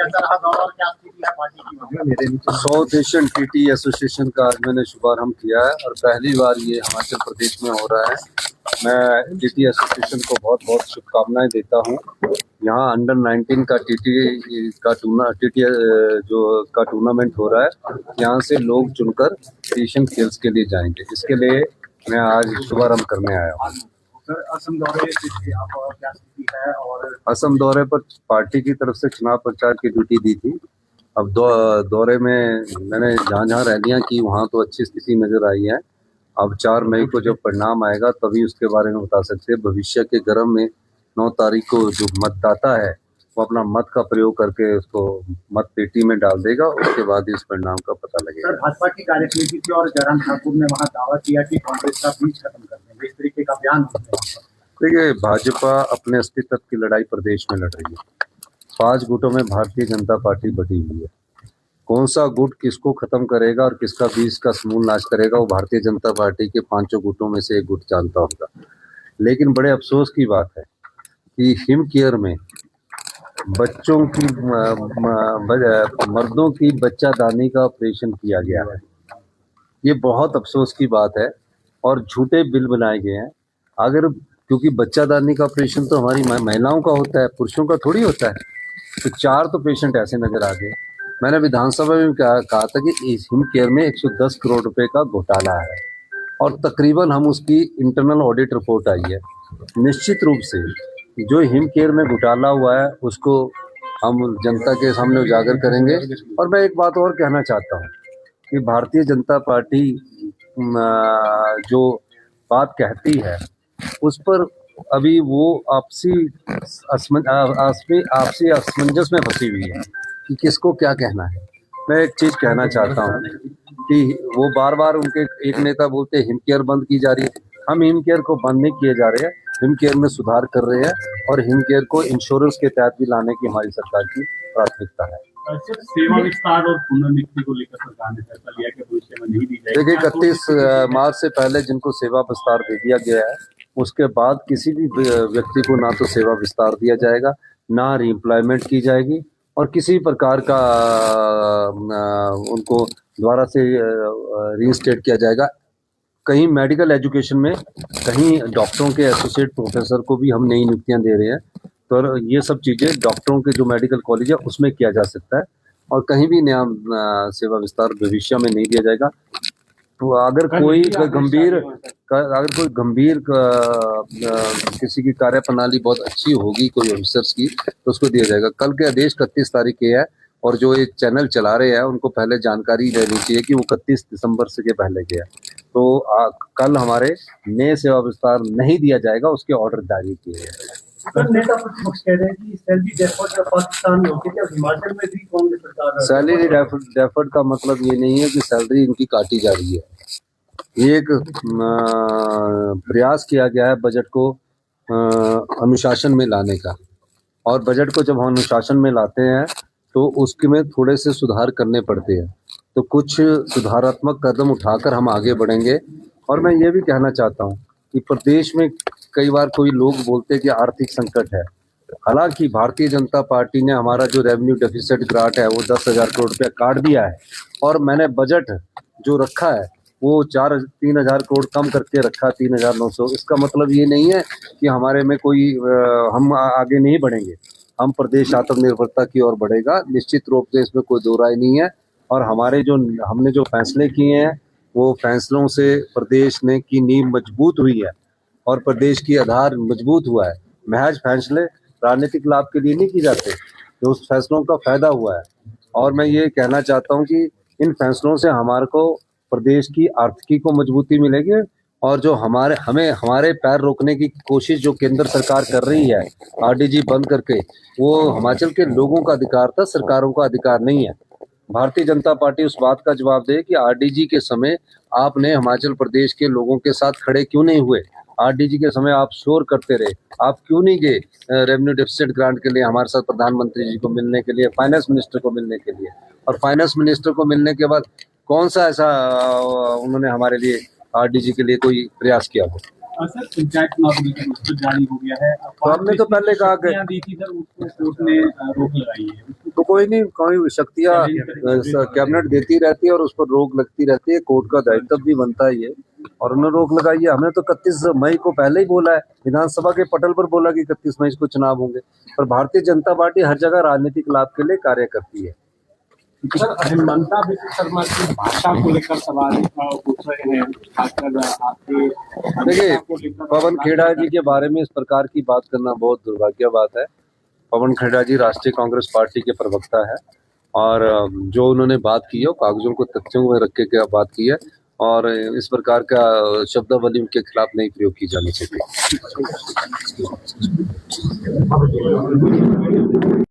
कैसा रहा दौरा और क्या स्थिति है पार्टी की? साउथ एशियन टीटी एसोसिएशन का आज मैंने शुभारंभ किया है और पहली बार ये हिमाचल प्रदेश में हो रहा है। मैं टीटी एसोसिएशन को बहुत बहुत शुभकामनाएं देता हूँ। यहाँ अंडर 19 का टीटी का टूर्नामेंट हो रहा है। यहाँ से लोग चुनकर एशियन खेल्स के लिए जाएंगे। इसके लिए मैं आज शुभारंभ करने आया हूँ। सर, असम दौरे से आप क्या स्थिति है? और असम दौरे पर पार्टी की तरफ से चुनाव प्रचार की ड्यूटी दी थी। अब दौरे में मैंने जहाँ रैलियाँ की वहाँ तो अच्छी स्थिति नजर आई है। अब 4 मई को जब परिणाम आएगा तभी उसके बारे में बता सकते हैं। भविष्य के गर्म में 9 तारीख को जो मतदाता है वो अपना मत का प्रयोग करके उसको मत पेटी में डाल देगा। उसके बाद इस परिणाम का पता लगेगा। सर, भाजपा की कार्यसमिति थी और जयराम ठाकुर ने वहाँ दावा किया कि कांग्रेस का बीच खत्म कर देंगे, इस तरीके का बयान। देखिए, भाजपा अपने अस्तित्व की लड़ाई प्रदेश में लड़ रही है। 5 गुटों में भारतीय जनता पार्टी बटी हुई है। कौन सा गुट किसको खत्म करेगा और किसका बीज का समूल नाश करेगा वो भारतीय जनता पार्टी के 5 गुटों में से एक गुट जानता होगा। लेकिन बड़े अफसोस की बात है कि हिम केयर में बच्चों की मर्दों की बच्चादानी का ऑपरेशन किया गया है। ये बहुत अफसोस की बात है और झूठे बिल बनाए गए हैं। अगर क्योंकि बच्चादानी का ऑपरेशन तो हमारी महिलाओं का होता है, पुरुषों का थोड़ी होता है। तो 4 तो पेशेंट ऐसे नजर आ गए। मैंने विधानसभा में कहा था कि इस हिम केयर में 110 करोड़ रुपए का घोटाला है और तकरीबन हम उसकी इंटरनल ऑडिट रिपोर्ट आई है। निश्चित रूप से जो हिम केयर में घोटाला हुआ है उसको हम जनता के सामने उजागर करेंगे। और मैं एक बात और कहना चाहता हूँ कि भारतीय जनता पार्टी जो बात कहती है उस पर अभी वो आपसी असमंजस में फंसी हुई है कि किसको क्या कहना है। मैं एक चीज कहना चाहता हूँ कि वो बार बार उनके एक नेता बोलते हैं हिम केयर बंद की जा रही है। हम हिम केयर को बंद नहीं किए जा रहे हैं, हिम केयर में सुधार कर रहे हैं और हिम केयर को इंश्योरेंस के तहत भी लाने की हमारी सरकार की प्राथमिकता है। सेवा विस्तार और पुनर्नियुक्ति को लेकर सरकार ने फैसला लिया कि भविष्य में नहीं दी जाएगी। देखिए, 31 मार्च से पहले जिनको सेवा विस्तार दे दिया गया है उसके बाद किसी भी व्यक्ति को ना तो सेवा विस्तार दिया जाएगा, ना रीएम्प्लॉयमेंट की जाएगी और किसी प्रकार का उनको दोबारा से रीइंस्टेट किया जाएगा। कहीं मेडिकल एजुकेशन में कहीं डॉक्टरों के एसोसिएट प्रोफेसर को भी हम नई नियुक्तियां दे रहे हैं। तो ये सब चीज़ें डॉक्टरों के जो मेडिकल कॉलेज है उसमें किया जा सकता है और कहीं भी नया सेवा विस्तार भविष्य में नहीं दिया जाएगा। तो अगर कोई गंभीर किसी की कार्यप्रणाली बहुत अच्छी होगी कोई ऑफिसर्स की तो उसको दिया जाएगा। कल के आदेश 31 तारीख के है और जो ये चैनल चला रहे हैं उनको पहले जानकारी देनी चाहिए कि वो 31 दिसंबर से के पहले के है। तो कल हमारे नए सेवा विस्तार नहीं दिया जाएगा, उसके ऑर्डर जारी किए गए। नेता प्रतिपक्ष कह रहे हैं कि सैलरी डेफर्ड पाकिस्तान में होती है, हिमाचल में भी कांग्रेस सरकार। सैलरी डेफर्ड का मतलब ये नहीं है कि सैलरी इनकी काटी जा रही है। एक प्रयास किया गया है बजट को अनुशासन में लाने का और बजट को जब हम अनुशासन में लाते हैं तो उसके में थोड़े से सुधार करने पड़ते हैं। तो कुछ सुधारात्मक कदम उठाकर हम आगे बढ़ेंगे। और मैं ये भी कहना चाहता हूँ कि प्रदेश में कई बार कोई लोग बोलते हैं कि आर्थिक संकट है। हालांकि भारतीय जनता पार्टी ने हमारा जो रेवेन्यू डेफिसिट ग्रांट है वो 10,000 करोड़ रुपया काट दिया है और मैंने बजट जो रखा है वो 3,000 करोड़ कम करके रखा, 3,900। इसका मतलब ये नहीं है कि हमारे में कोई हम आगे नहीं बढ़ेंगे। हम प्रदेश आत्मनिर्भरता की ओर बढ़ेगा, निश्चित रूप से इसमें कोई दो राय नहीं है। और हमने जो फैसले किए हैं वो फैसलों से प्रदेश ने की नींव मजबूत हुई है और प्रदेश की आधार मजबूत हुआ है। महज फैसले राजनीतिक लाभ के लिए नहीं किए जाते, तो उस फैसलों का फायदा हुआ है। और मैं ये कहना चाहता हूँ कि इन फैसलों से हमारे को प्रदेश की आर्थिकी को मजबूती मिलेगी और जो हमारे पैर रोकने की कोशिश जो केंद्र सरकार कर रही है आरडीजी बंद करके, वो हिमाचल के लोगों का अधिकार था, सरकारों का अधिकार नहीं है। भारतीय जनता पार्टी उस बात का जवाब दे कि आरडीजी के समय आपने हिमाचल प्रदेश के लोगों के साथ खड़े क्यों नहीं हुए। आरडीजी के समय आप शोर करते रहे, आप क्यों नहीं गए रेवेन्यू डेफिसिट ग्रांट के लिए हमारे साथ प्रधानमंत्री जी को मिलने के लिए, फाइनेंस मिनिस्टर को मिलने के लिए। और फाइनेंस मिनिस्टर को मिलने के बाद कौन सा ऐसा उन्होंने हमारे लिए आरडीजी के लिए कोई प्रयास किया हो। सर पंचायत चुनाव को लेकर उत्तर जारी हो गया है। तो हमने तो पहले कहा कि दी थी सर, उसको कोर्ट ने रोक लगाई है। तो कोई नहीं, कोई शक्तियाँ कैबिनेट देती रहती है और उस पर रोक लगती रहती है, कोर्ट का दायित्व भी बनता है ये, और उन्होंने रोक लगाई है। हमने तो 31 मई को पहले ही बोला है, विधानसभा के पटल पर बोला कि 31 मई को चुनाव होंगे। पर भारतीय जनता पार्टी हर जगह राजनीतिक लाभ के लिए कार्य करती है। सर हेमंता बिस्वा शर्मा की भाषा को लेकर सवाल पूछ रहे हैं, खासकर आपके देखिए, पवन खेड़ा जी के बारे में इस प्रकार की बात करना बहुत दुर्भाग्य बात है। पवन खेड़ा जी राष्ट्रीय कांग्रेस पार्टी के प्रवक्ता है, और जो उन्होंने बात की है वो कागजों को तथ्यों में रख के क्या बात की है, और इस प्रकार का शब्दावली उनके खिलाफ नहीं प्रयोग की जानी चाहिए।